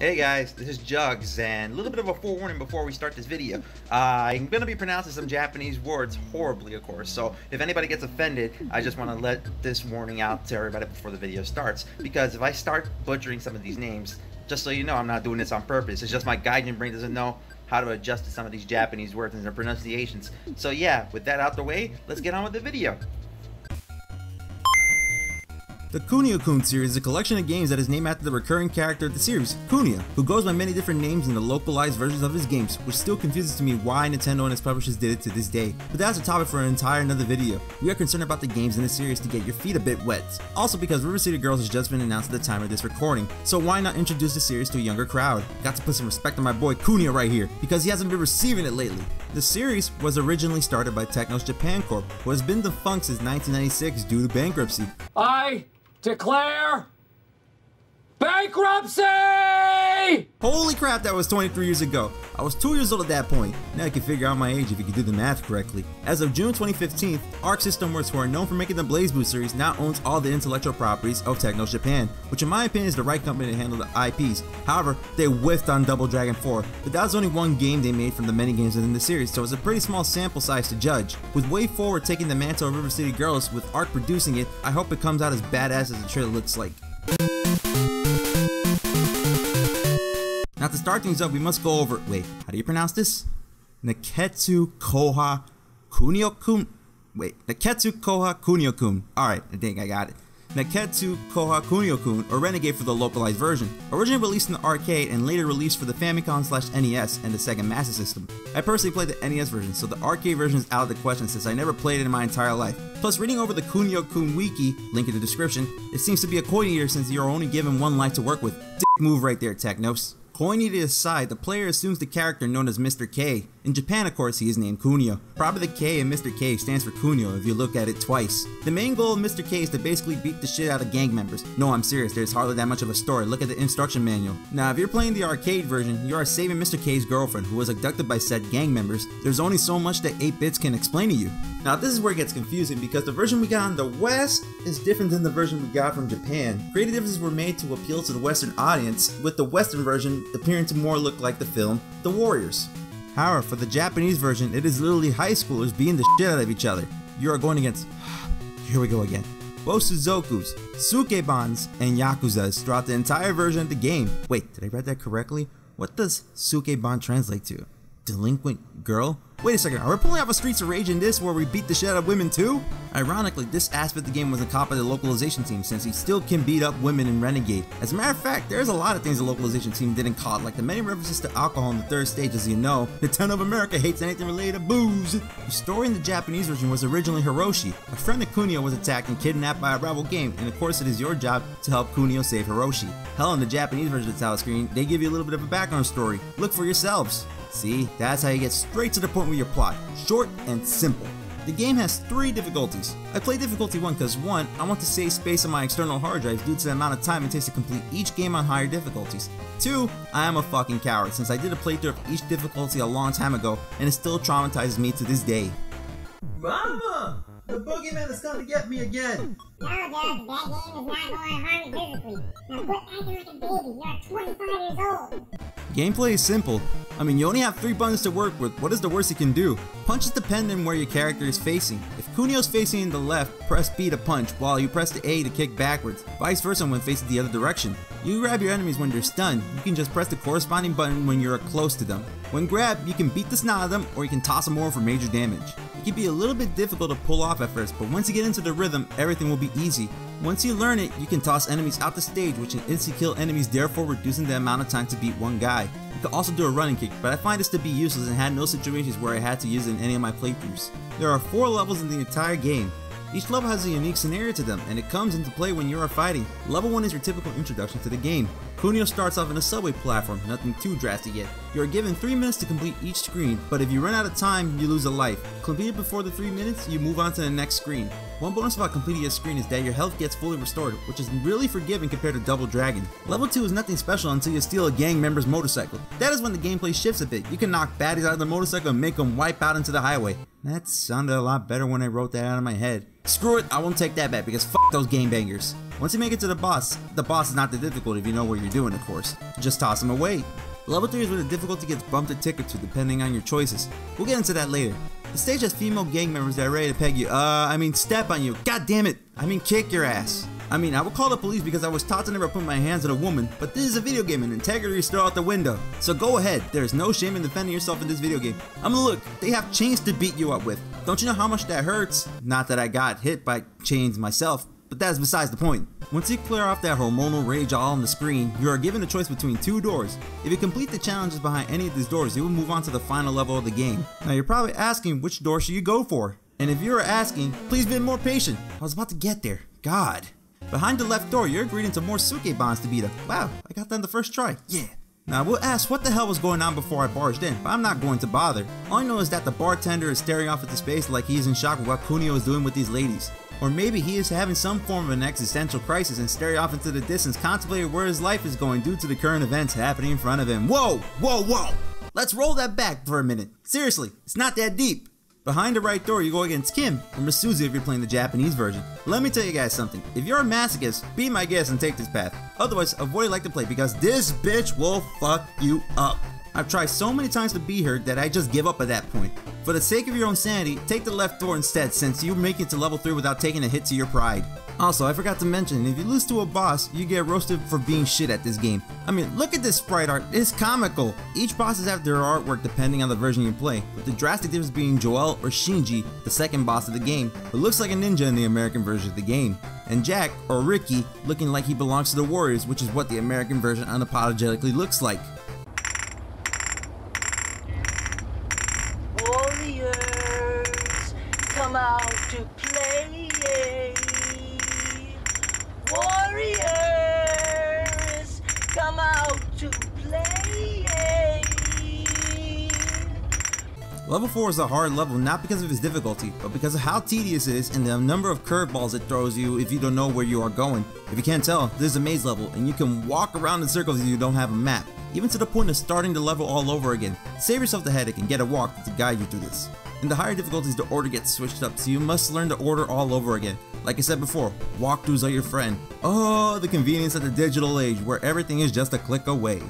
Hey guys, this is Jugs, and a little bit of a forewarning before we start this video. I'm going to be pronouncing some Japanese words horribly, of course, so if anybody gets offended, I just want to let this warning out to everybody before the video starts, because if I start butchering some of these names, just so you know, I'm not doing this on purpose. It's just my gaijin brain doesn't know how to adjust to some of these Japanese words and their pronunciations. So yeah, with that out the way, let's get on with the video. The Kunio-Kun series is a collection of games that is named after the recurring character of the series, Kunio, who goes by many different names in the localized versions of his games, which still confuses to me why Nintendo and its publishers did it to this day. But that's a topic for an entire another video. We are concerned about the games in this series to get your feet a bit wet. Also because River City Girls has just been announced at the time of this recording, so why not introduce the series to a younger crowd? Got to put some respect on my boy Kunio right here, because he hasn't been receiving it lately. The series was originally started by Technos Japan Corp, who has been defunct since 1996 due to bankruptcy. I declare bankruptcy! Holy crap, that was 23 years ago. I was 2 years old at that point. Now you can figure out my age if you can do the math correctly. As of June 2015, Arc System Works, who are known for making the Blaze Blue series, now owns all the intellectual properties of Technos Japan, which in my opinion is the right company to handle the IPs. However, they whiffed on Double Dragon 4, but that was only one game they made from the many games within the series, so it's a pretty small sample size to judge. With Way Forward taking the mantle of River City Girls, with Arc producing it, I hope it comes out as badass as the trailer looks like. Now to start things up, we must go over, wait, how do you pronounce this? Neketsu Koha Kunio-Kun, Neketsu Koha Kunio-Kun. Alright, I think I got it. Neketsu Koha Kunio-Kun, or Renegade for the localized version. Originally released in the arcade and later released for the Famicom/NES and the Sega Master System. I personally played the NES version, so the arcade version is out of the question since I never played it in my entire life. Plus, reading over the Kunio-Kun Wiki, link in the description, it seems to be a coin eater since you're only given one life to work with. Dick move right there, Technos. Coin eater aside, the player assumes the character known as Mr. K. In Japan, of course, he is named Kunio. Probably the K in Mr. K stands for Kunio if you look at it twice. The main goal of Mr. K is to basically beat the shit out of gang members. No, I'm serious, there's hardly that much of a story. Look at the instruction manual. Now, if you're playing the arcade version, you are saving Mr. K's girlfriend, who was abducted by said gang members. There's only so much that 8-bits can explain to you. Now, this is where it gets confusing because the version we got in the West is different than the version we got from Japan. Creative differences were made to appeal to the Western audience, with the Western version appearing to more look like the film The Warriors. However, for the Japanese version, it is literally high schoolers beating the shit out of each other. You are going against, here we go again, Bosuzokus, Sukebans, and Yakuzas throughout the entire version of the game. Wait, did I read that correctly? What does Sukeban translate to? Delinquent girl? Wait a second, are we pulling off a Streets of Rage in this where we beat the shit out of women too? Ironically, this aspect of the game was a copy of the localization team since he still can beat up women in Renegade. As a matter of fact, there's a lot of things the localization team didn't caught, like the many references to alcohol in the third stage. As you know, Nintendo of America hates anything related to booze. The story in the Japanese version was originally Hiroshi. A friend of Kunio was attacked and kidnapped by a rival gang, and of course it is your job to help Kunio save Hiroshi. Hell, in the Japanese version of the title screen, they give you a little bit of a background story. Look for yourselves. See, that's how you get straight to the point with your plot. Short and simple. The game has 3 difficulties. I played difficulty 1 because 1, I want to save space on my external hard drives due to the amount of time it takes to complete each game on higher difficulties. 2, I am a fucking coward since I did a playthrough of each difficulty a long time ago and it still traumatizes me to this day. Mama! The boogeyman is coming to get me again! No, Doug, that game is not going to harm you physically. Now quit acting like a baby, you're 25 years old. Gameplay is simple. I mean, you only have 3 buttons to work with. What is the worst you can do? Punches depend on where your character is facing. If Kunio's facing in the left, press B to punch, while you press the A to kick backwards. Vice versa when facing the other direction. You grab your enemies when they're stunned. You can just press the corresponding button when you're close to them. When grabbed, you can beat the snot out of them, or you can toss them over for major damage. It can be a little bit difficult to pull off at first, but once you get into the rhythm, everything will be easy. Once you learn it, you can toss enemies out the stage, which can instantly kill enemies, therefore reducing the amount of time to beat one guy. You can also do a running kick, but I find this to be useless and had no situations where I had to use it in any of my playthroughs. There are 4 levels in the entire game. Each level has a unique scenario to them, and it comes into play when you are fighting. Level 1 is your typical introduction to the game. Kunio starts off in a subway platform, nothing too drastic yet. You are given 3 minutes to complete each screen, but if you run out of time, you lose a life. Complete it before the 3 minutes, you move on to the next screen. One bonus about completing a screen is that your health gets fully restored, which is really forgiving compared to Double Dragon. Level 2 is nothing special until you steal a gang member's motorcycle. That is when the gameplay shifts a bit. You can knock baddies out of the motorcycle and make them wipe out into the highway. That sounded a lot better when I wrote that out of my head. Screw it, I won't take that back because fuck those game bangers. Once you make it to the boss is not that difficult if you know what you're doing, of course. Just toss him away. Level 3 is where the difficulty gets bumped a tick or two depending on your choices. We'll get into that later. The stage has female gang members that are ready to peg you, step on you. God damn it, kick your ass. I will call the police because I was taught to never put my hands on a woman, but this is a video game and integrity is still out the window. So go ahead, there's no shame in defending yourself in this video game. Look, they have chains to beat you up with. Don't you know how much that hurts? Not that I got hit by chains myself, but that's besides the point. Once you clear off that hormonal rage all on the screen, you are given a choice between 2 doors. If you complete the challenges behind any of these doors, you will move on to the final level of the game. Now you're probably asking which door should you go for? And if you're asking, please be more patient. I was about to get there. God. Behind the left door, you're greeted to more Sukebans to beat up. Wow, I got that on the first try. Yeah. Now, we'll ask what the hell was going on before I barged in, but I'm not going to bother. All I know is that the bartender is staring off into space like he's in shock with what Kunio is doing with these ladies. Or maybe he is having some form of an existential crisis and staring off into the distance, contemplating where his life is going due to the current events happening in front of him. Whoa, whoa, whoa! Let's roll that back for a minute. Seriously, it's not that deep. Behind the right door, you go against Kim, or Masuzu if you're playing the Japanese version. Let me tell you guys something. If you're a masochist, be my guest and take this path. Otherwise, avoid it like the plague because this bitch will fuck you up. I've tried so many times to beat her that I just give up at that point. For the sake of your own sanity, take the left door instead since you make it to level 3 without taking a hit to your pride. Also, I forgot to mention, if you lose to a boss, you get roasted for being shit at this game. Look at this sprite art, it's comical. Each boss have their artwork depending on the version you play, with the drastic difference being Joel or Shinji, the second boss of the game, who looks like a ninja in the American version of the game, and Jack, or Ricky, looking like he belongs to the Warriors, which is what the American version unapologetically looks like. Warriors, come out to play. Warriors, come out to play. Level 4 is a hard level not because of its difficulty, but because of how tedious it is and the number of curveballs it throws you if you don't know where you are going. If you can't tell, this is a maze level and you can walk around in circles if you don't have a map, even to the point of starting the level all over again. Save yourself the headache and get a walk to guide you through this. In the higher difficulties, the order gets switched up, so you must learn the order all over again. Like I said before, walkthroughs are your friend. Oh, the convenience of the digital age where everything is just a click away.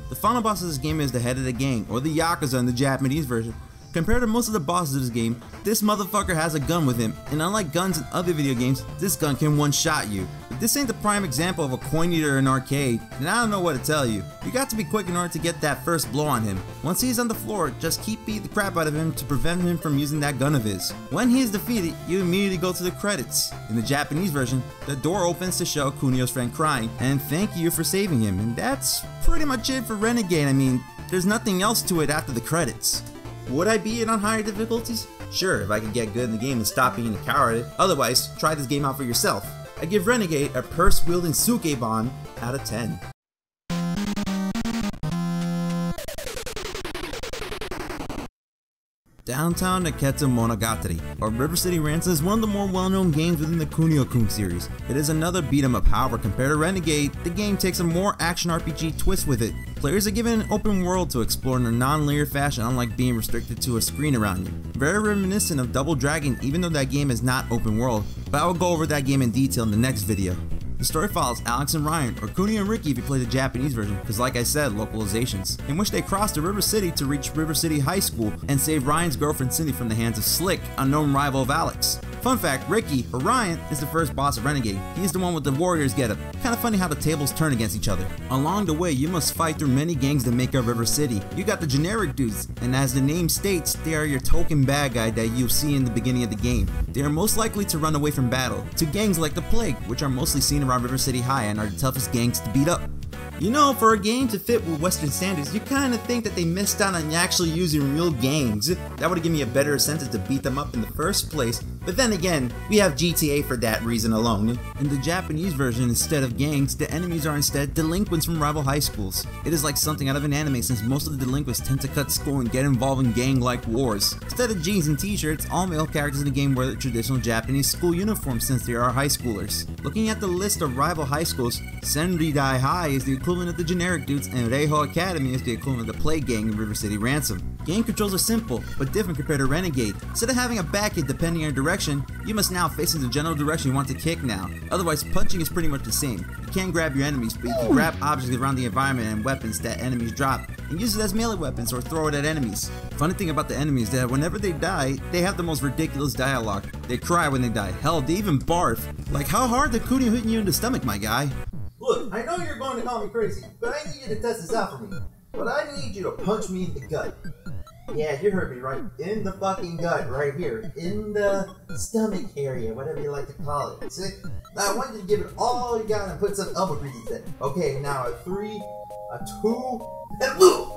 The final boss of this game is the head of the gang, or the Yakuza in the Japanese version. Compared to most of the bosses of this game, this motherfucker has a gun with him, and unlike guns in other video games, this gun can one-shot you. If this ain't the prime example of a coin eater in an arcade, then I don't know what to tell you. You got to be quick in order to get that first blow on him. Once he's on the floor, just keep beating the crap out of him to prevent him from using that gun of his. When he is defeated, you immediately go to the credits. In the Japanese version, the door opens to show Kunio's friend crying, and thank you for saving him, and that's pretty much it for Renegade. There's nothing else to it after the credits. Would I beat it on higher difficulties? Sure, if I could get good in the game and stop being a coward. Otherwise, try this game out for yourself. I give Renegade a purse-wielding Sukebon out of 10. Downtown Neketsu Monogatari, or River City Ransom, is one of the more well-known games within the Kunio-Kun series. It is another beat-em-up, however, compared to Renegade, the game takes a more action RPG twist with it. Players are given an open world to explore in a non-linear fashion, unlike being restricted to a screen around you. Very reminiscent of Double Dragon, even though that game is not open world, but I will go over that game in detail in the next video. The story follows Alex and Ryan, or Kunio and Ricky if you play the Japanese version, because like I said, localizations, in which they cross to River City to reach River City High School and save Ryan's girlfriend Cindy from the hands of Slick, a known rival of Alex. Fun fact, Ricky, or Ryan, is the first boss of Renegade. He is the one with the Warriors getup. Kinda funny how the tables turn against each other. Along the way, you must fight through many gangs that make up River City. You got the generic dudes, and as the name states, they are your token bad guy that you see in the beginning of the game. They are most likely to run away from battle, to gangs like the Plague, which are mostly seen around River City High and are the toughest gangs to beat up. You know, for a game to fit with Western standards, you kinda think that they missed out on actually using real gangs. That would've given me a better incentive to beat them up in the first place, But then again, we have GTA for that reason alone. In the Japanese version, instead of gangs, the enemies are instead delinquents from rival high schools. It is like something out of an anime since most of the delinquents tend to cut school and get involved in gang-like wars. Instead of jeans and t-shirts, all male characters in the game wear the traditional Japanese school uniform since they are high schoolers. Looking at the list of rival high schools, Senridai High is the equivalent of the generic dudes and Reiho Academy is the equivalent of the Play Gang in River City Ransom. Game controls are simple, but different compared to Renegade. Instead of having a back hit depending on your direction, you must now face in the general direction you want to kick now. Otherwise, punching is pretty much the same. You can't grab your enemies, but you can grab objects around the environment and weapons that enemies drop, and use it as melee weapons or throw it at enemies. Funny thing about the enemies is that whenever they die, they have the most ridiculous dialogue. They cry when they die. Hell, they even barf. Like, how hard did Kunio hitting you in the stomach, my guy? Look, I know you're going to call me crazy, but I need you to test this out for me. But I need you to punch me in the gut. Yeah, you heard me right. In the fucking gut, right here. In the stomach area, whatever you like to call it. See? Now I want you to give it all you got and put some elbow grease instead. Okay, now a 3, a 2, and move!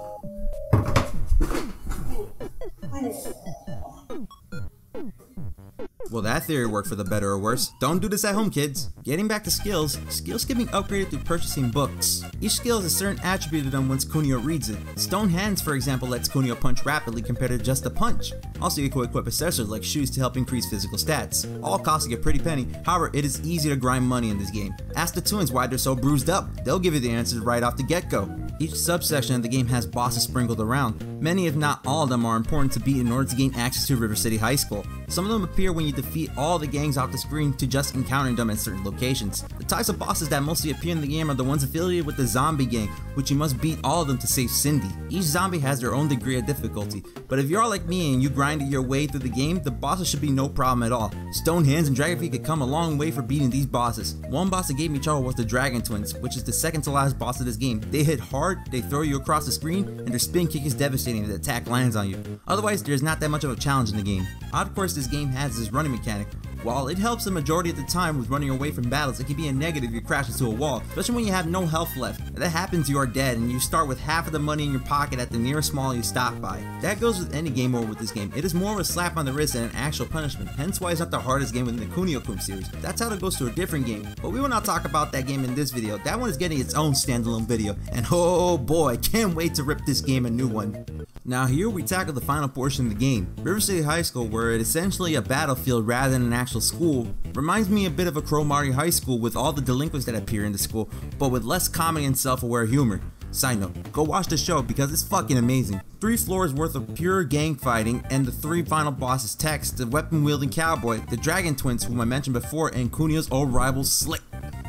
Well, that theory worked for the better or worse. Don't do this at home, kids. Getting back to skills, skills can be upgraded through purchasing books. Each skill has a certain attribute to them once Kunio reads it. Stone Hands, for example, lets Kunio punch rapidly compared to just a punch. Also, you can equip accessories like shoes to help increase physical stats. All costing a pretty penny, however, it is easy to grind money in this game. Ask the twins why they're so bruised up. They'll give you the answers right off the get-go. Each subsection of the game has bosses sprinkled around. Many, if not all of them, are important to beat in order to gain access to River City High School. Some of them appear when you defeat all the gangs off the screen to just encountering them at certain locations. The types of bosses that mostly appear in the game are the ones affiliated with the zombie gang, which you must beat all of them to save Cindy. Each zombie has their own degree of difficulty, but if you're like me and you grinded your way through the game, the bosses should be no problem at all. Stone Hands and Dragon Feet could come a long way for beating these bosses. One boss that gave me trouble was the Dragon Twins, which is the second to last boss of this game. They hit hard, they throw you across the screen, and their spin kick is devastating if the attack lands on you. Otherwise, there's not that much of a challenge in the game. Of course, this game has this running mechanic. While it helps the majority of the time with running away from battles, it can be a negative if you crash into a wall, especially when you have no health left. If that happens, you are dead, and you start with half of the money in your pocket at the nearest mall you stop by. That goes with any game over with this game. It is more of a slap on the wrist than an actual punishment, hence why it's not the hardest game within the Kunio-Kun series. That's how it goes to a different game, but we will not talk about that game in this video. That one is getting its own standalone video, and oh boy, can't wait to rip this game a new one. Now here we tackle the final portion of the game. River City High School, where it is essentially a battlefield rather than an actual school, reminds me a bit of a Crow-Mario High School with all the delinquents that appear in the school, but with less comedy and self-aware humor. Side note, go watch the show because it's fucking amazing. 3 floors worth of pure gang fighting, and the 3 final bosses Tex, the weapon-wielding cowboy, the Dragon Twins whom I mentioned before, and Kunio's old rival Slick.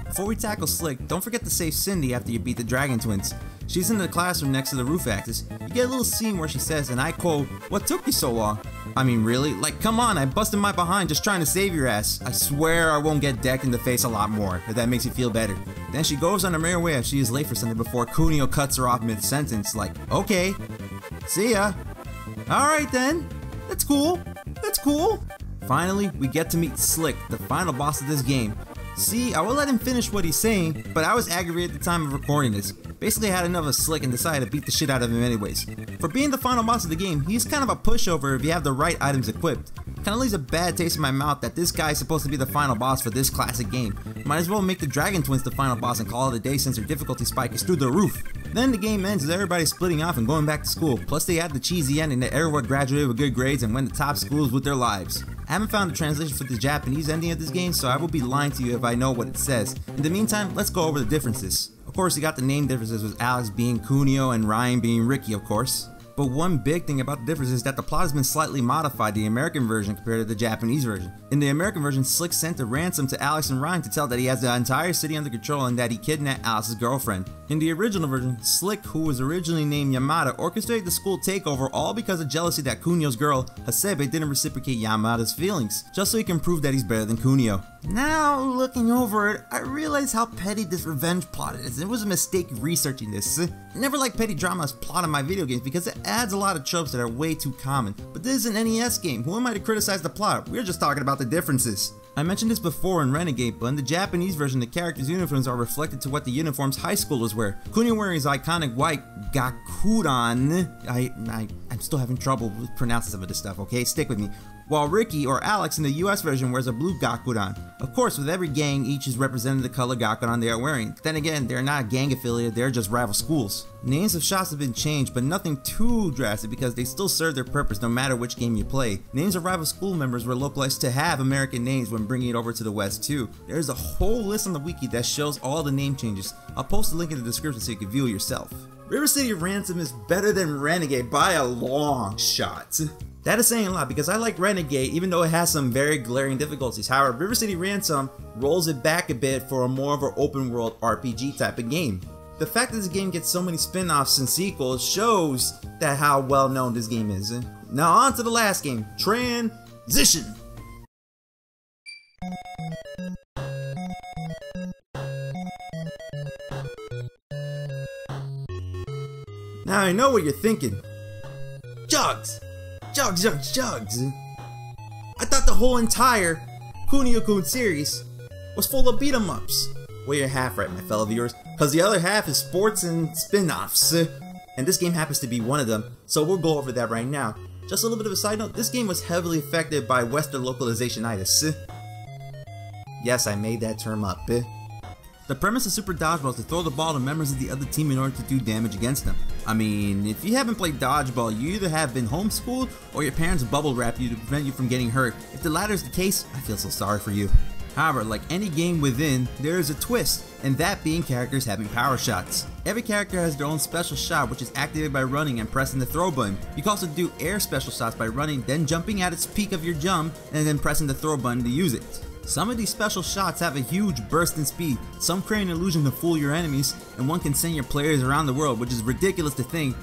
Before we tackle Slick, don't forget to save Cindy after you beat the Dragon Twins. She's in the classroom next to the roof axis. You get a little scene where she says, and I quote, "What took you so long?" I mean, really? Like, come on, I busted my behind just trying to save your ass. I swear I won't get decked in the face a lot more, if that makes you feel better. Then she goes on her merry way as she is late for something before Kunio cuts her off mid-sentence, like, okay, see ya. Alright then, that's cool, that's cool. Finally, we get to meet Slick, the final boss of this game. See, I will let him finish what he's saying, but I was aggravated at the time of recording this. Basically I had enough of Slick and decided to beat the shit out of him anyways. For being the final boss of the game, he's kind of a pushover if you have the right items equipped. Kinda leaves a bad taste in my mouth that this guy is supposed to be the final boss for this classic game. Might as well make the Dragon Twins the final boss and call it a day since their difficulty spike is through the roof. Then the game ends with everybody splitting off and going back to school, plus they add the cheesy ending that everyone graduated with good grades and went to top schools with their lives. I haven't found a translation for the Japanese ending of this game, so I will be lying to you if I know what it says. In the meantime, let's go over the differences. Of course, you got the name differences with Alex being Kunio and Ryan being Ricky, of course. But one big thing about the difference is that the plot has been slightly modified, the American version compared to the Japanese version. In the American version, Slick sent a ransom to Alex and Ryan to tell that he has the entire city under control and that he kidnapped Alex's girlfriend. In the original version, Slick, who was originally named Yamada, orchestrated the school takeover all because of jealousy that Kunio's girl, Hasebe, didn't reciprocate Yamada's feelings, just so he can prove that he's better than Kunio. Now, looking over it, I realize how petty this revenge plot is. It was a mistake researching this. Never liked petty drama as plot in my video games because it adds a lot of tropes that are way too common. But this is an NES game. Who am I to criticize the plot? We're just talking about the differences. I mentioned this before in Renegade, but in the Japanese version, the characters' uniforms are reflected to what the uniforms high schoolers wear. Kunio wearing his iconic white gakuran. I'm still having trouble with pronouncing some of this stuff, okay? Stick with me. while Ricky or Alex in the US version wears a blue Gakudan. Of course, with every gang, each is represented the color Gakudan they are wearing. Then again, they're not gang affiliated, they're just rival schools. Names of shots have been changed, but nothing too drastic because they still serve their purpose no matter which game you play. Names of rival school members were localized to have American names when bringing it over to the West too. There's a whole list on the wiki that shows all the name changes. I'll post a link in the description so you can view it yourself. River City Ransom is better than Renegade by a long shot. That is saying a lot because I like Renegade even though it has some very glaring difficulties. However, River City Ransom rolls it back a bit for a more of an open world RPG type of game. The fact that this game gets so many spin-offs and sequels shows that how well known this game is. Now on to the last game, Transition. Now I know what you're thinking. Jugs! Jugs! I thought the whole entire Kunio-Kun series was full of beat 'em ups. Well, you're half right, my fellow viewers, because the other half is sports and spin-offs. And this game happens to be one of them, so we'll go over that right now. Just a little bit of a side note, this game was heavily affected by Western localization-itis. Yes, I made that term up. The premise of Super Dodgeball is to throw the ball to members of the other team in order to do damage against them. I mean, if you haven't played Dodgeball, you either have been homeschooled or your parents bubble wrap you to prevent you from getting hurt. If the latter is the case, I feel so sorry for you. However, like any game within, there is a twist, and that being characters having power shots. Every character has their own special shot, which is activated by running and pressing the throw button. You can also do air special shots by running, then jumping at its peak of your jump, and then pressing the throw button to use it. Some of these special shots have a huge burst in speed, some create an illusion to fool your enemies, and one can send your players around the world, which is ridiculous to think,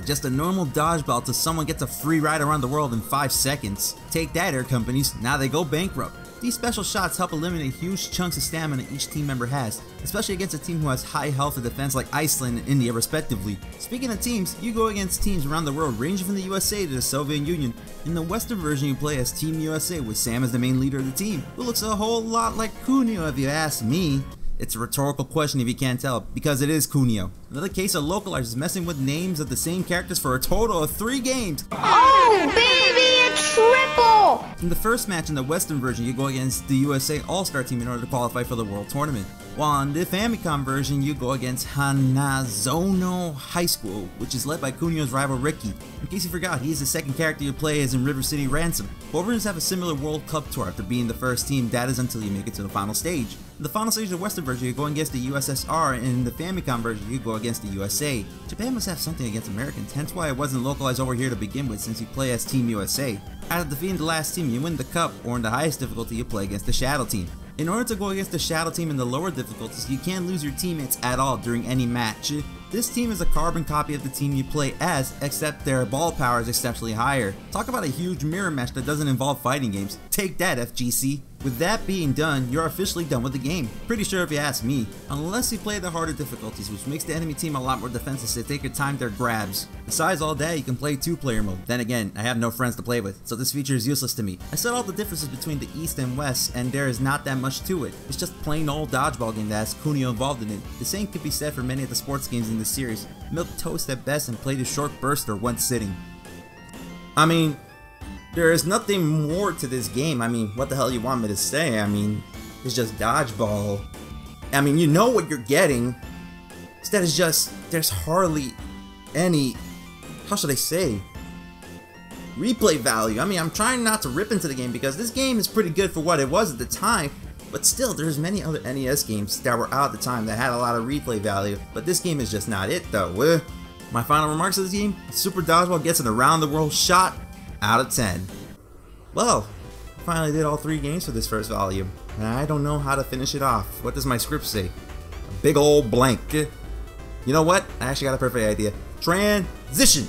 just a normal dodgeball till someone gets a free ride around the world in 5 seconds. Take that, air companies, now they go bankrupt. These special shots help eliminate huge chunks of stamina each team member has, especially against a team who has high health and defense like Iceland and India respectively. Speaking of teams, you go against teams around the world ranging from the USA to the Soviet Union. In the Western version you play as Team USA with Sam as the main leader of the team, who looks a whole lot like Kunio if you ask me. It's a rhetorical question if you can't tell, because it is Kunio. Another case of localizers messing with names of the same characters for a total of 3 games. Oh baby, a triple! In the first match in the Western version, you go against the USA All-Star team in order to qualify for the World Tournament. While in the Famicom version, you go against Hanazono High School, which is led by Kunio's rival Ricky. In case you forgot, he is the second character you play as in River City Ransom. Both versions have a similar World Cup tour after being the first team, that is until you make it to the final stage. In the final stage of the Western version, you go against the USSR, and in the Famicom version, you go against the USA. Japan must have something against Americans, hence why it wasn't localized over here to begin with, since you play as Team USA. After defeating the last team, you win the cup, or in the highest difficulty, you play against the Shadow Team. In order to go against the Shadow Team in the lower difficulties, you can't lose your teammates at all during any match. This team is a carbon copy of the team you play as, except their ball power is exceptionally higher. Talk about a huge mirror match that doesn't involve fighting games. Take that, FGC. With that being done, you're officially done with the game. Pretty sure if you ask me. Unless you play the harder difficulties, which makes the enemy team a lot more defensive, so take your time to their grabs. Besides all that, you can play 2-player mode. Then again, I have no friends to play with, so this feature is useless to me. I said all the differences between the East and West, and there is not that much to it. It's just plain old dodgeball game that has Kunio involved in it. The same could be said for many of the sports games in this series. Milk toast at best and played a short burst or one sitting. I mean, there is nothing more to this game. I mean, what the hell you want me to say? I mean, it's just dodgeball. I mean, you know what you're getting. Instead, it's just, there's hardly any, how should I say, replay value. I mean, I'm trying not to rip into the game because this game is pretty good for what it was at the time. But still, there's many other NES games that were out at the time that had a lot of replay value. But this game is just not it though. My final remarks of this game, Super Dodgeball gets an around the world shot out of 10. Well, I finally did all 3 games for this first volume, and I don't know how to finish it off. What does my script say? A big old blank. You know what? I actually got a perfect idea. Transition!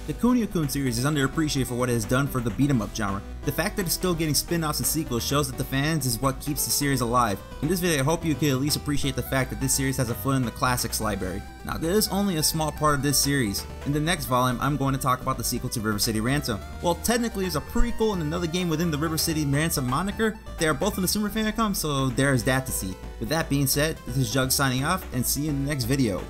The Kunio-Kun series is underappreciated for what it has done for the beat-em-up genre. The fact that it's still getting spin-offs and sequels shows that the fans is what keeps the series alive. In this video, I hope you can at least appreciate the fact that this series has a foot in the classics library. Now, there is only a small part of this series. In the next volume, I'm going to talk about the sequel to River City Ransom. Well, technically, there's a prequel and another game within the River City Ransom moniker. They are both in the Super Famicom, so there's that to see. With that being said, this is Jug signing off, and see you in the next video.